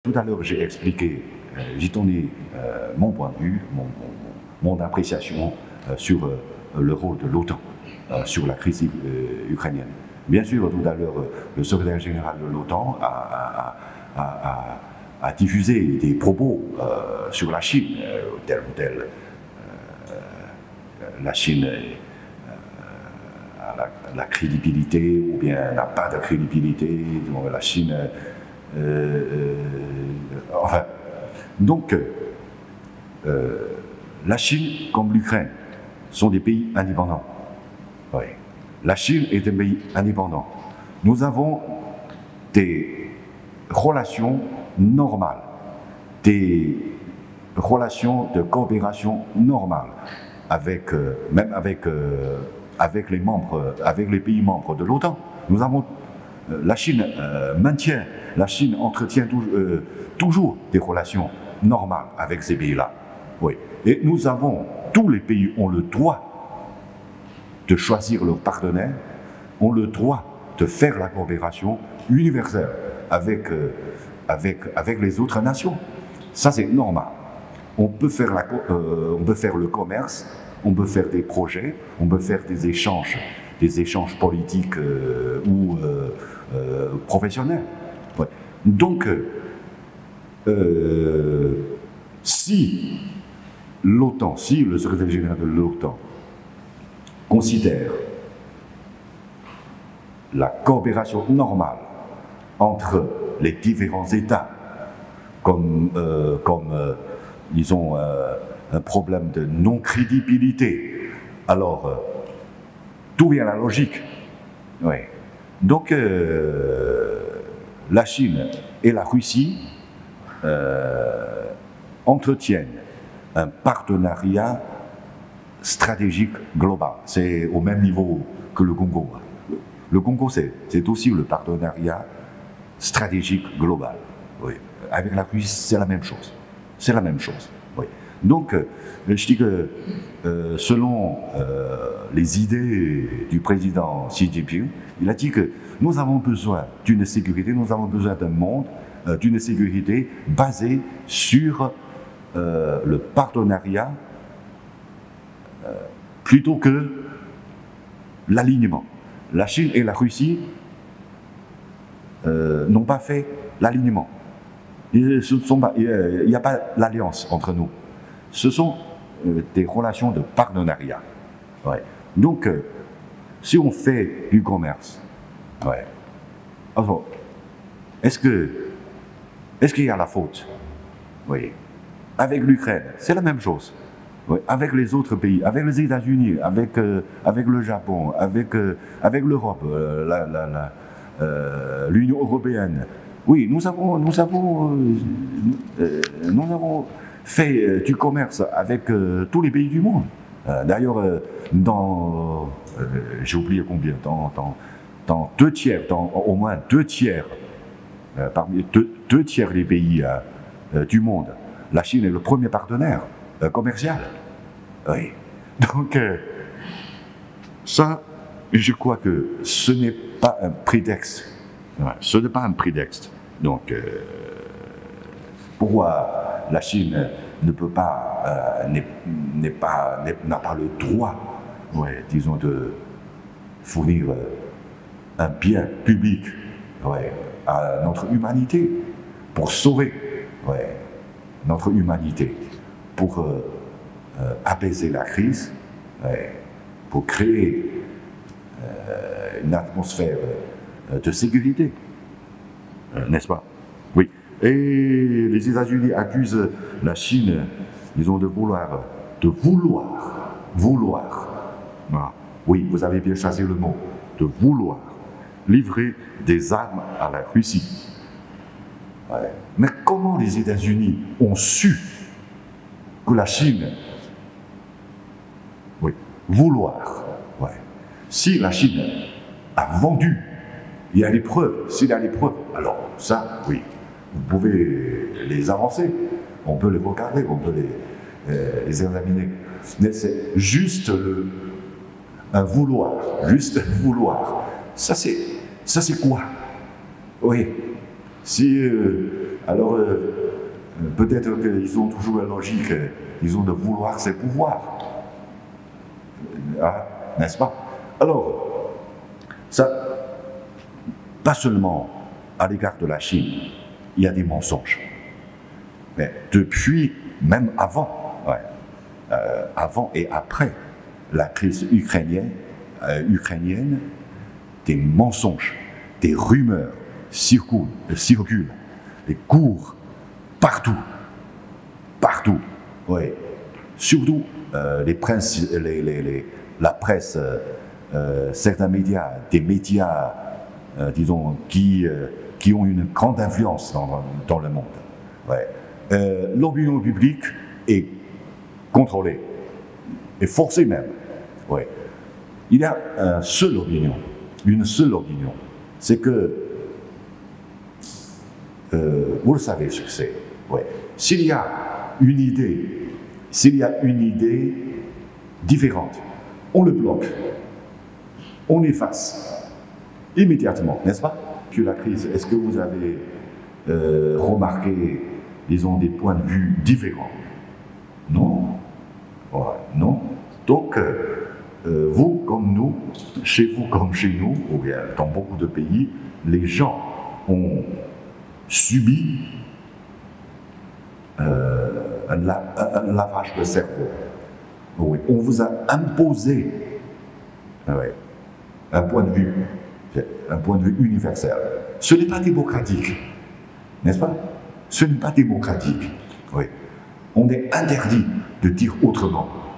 Tout à l'heure, j'ai expliqué, j'ai donné mon point de vue, mon appréciation sur le rôle de l'OTAN, sur la crise ukrainienne. Bien sûr, tout à l'heure, le secrétaire général de l'OTAN a diffusé des propos sur la Chine, tel ou tel. La Chine a la crédibilité ou bien n'a pas de crédibilité. Donc, la Chine... enfin, donc, la Chine comme l'Ukraine sont des pays indépendants. Oui. La Chine est un pays indépendant. Nous avons des relations normales, des relations de coopération normales, avec, même avec les pays membres de l'OTAN. Nous avons, la Chine entretient toujours des relations normales avec ces pays-là. Oui. Et nous avons, tous les pays ont le droit de choisir leurs partenaires, ont le droit de faire la coopération universelle avec les autres nations. Ça, c'est normal. On peut faire le commerce, on peut faire des projets, on peut faire des échanges politiques ou professionnels. Ouais. Donc, si l'OTAN, si le secrétaire général de l'OTAN considère la coopération normale entre les différents États comme disons, un problème de non-crédibilité, alors tout vient à la logique. Oui. Donc, la Chine et la Russie entretiennent un partenariat stratégique global. C'est au même niveau que le Congo. Le Congo, c'est aussi le partenariat stratégique global. Oui. Avec la Russie, c'est la même chose. C'est la même chose. Oui. Donc, je dis que selon les idées du président Xi Jinping, il a dit que nous avons besoin d'une sécurité, nous avons besoin d'un monde, d'une sécurité basée sur le partenariat plutôt que l'alignement. La Chine et la Russie n'ont pas fait l'alignement. Il n'y a pas l'alliance entre nous. Ce sont des relations de partenariat. Ouais. Donc, si on fait du commerce, ouais. Alors, est-ce qu'il y a la faute? Oui. Avec l'Ukraine, c'est la même chose. Oui. Avec les autres pays, avec les États-Unis, avec le Japon, avec l'Europe, l'Union européenne. Oui, nous avons fait du commerce avec tous les pays du monde. D'ailleurs, j'ai oublié combien, dans au moins deux tiers, parmi deux tiers des pays du monde, la Chine est le premier partenaire commercial. Oui. Donc, ça, je crois que ce n'est pas un prétexte. Ce n'est pas un prétexte. Donc, pourquoi la Chine ne peut pas, n'a pas le droit, ouais, disons, de fournir un bien public, ouais, à notre humanité, pour sauver, ouais, notre humanité, pour apaiser la crise, ouais, pour créer une atmosphère de sécurité, n'est-ce pas? Oui. Et les États-Unis accusent la Chine, disons, de vouloir. Ah, oui, vous avez bien choisi le mot, de vouloir livrer des armes à la Russie. Ouais. Mais comment les États-Unis ont su que la Chine, oui, vouloir, ouais. Si la Chine a vendu, il y a des preuves, s'il y a des preuves, alors ça, oui, vous pouvez les avancer, on peut les regarder, on peut les examiner. Mais c'est juste un vouloir, juste un vouloir. Ça c'est quoi? Oui. Si Alors, peut-être qu'ils ont toujours la logique, ils ont de vouloir ses pouvoirs. Ah, n'est-ce pas? Alors, ça, pas seulement à l'égard de la Chine, il y a des mensonges. Mais depuis, même avant, avant et après la crise ukrainienne, des mensonges, des rumeurs circulent, des cours partout, oui. Surtout la presse, certains médias, des médias, disons, qui ont une grande influence dans le monde. Ouais. L'opinion publique est contrôlée, et forcée même. Ouais. Il y a une seule opinion, c'est que, vous le savez ce que c'est. Ouais. S'il y a une idée différente, on le bloque, on efface immédiatement, n'est-ce pas? Que la crise, est-ce que vous avez remarqué, disons, des points de vue différents? Non. Ouais, non. Donc, vous comme nous, chez vous comme chez nous, ou bien dans beaucoup de pays, les gens ont subi un lavage de cerveau. Oui. On vous a imposé un point de vue universel. Ce n'est pas démocratique, n'est-ce pas? Ce n'est pas démocratique. Oui. On est interdit de dire autrement.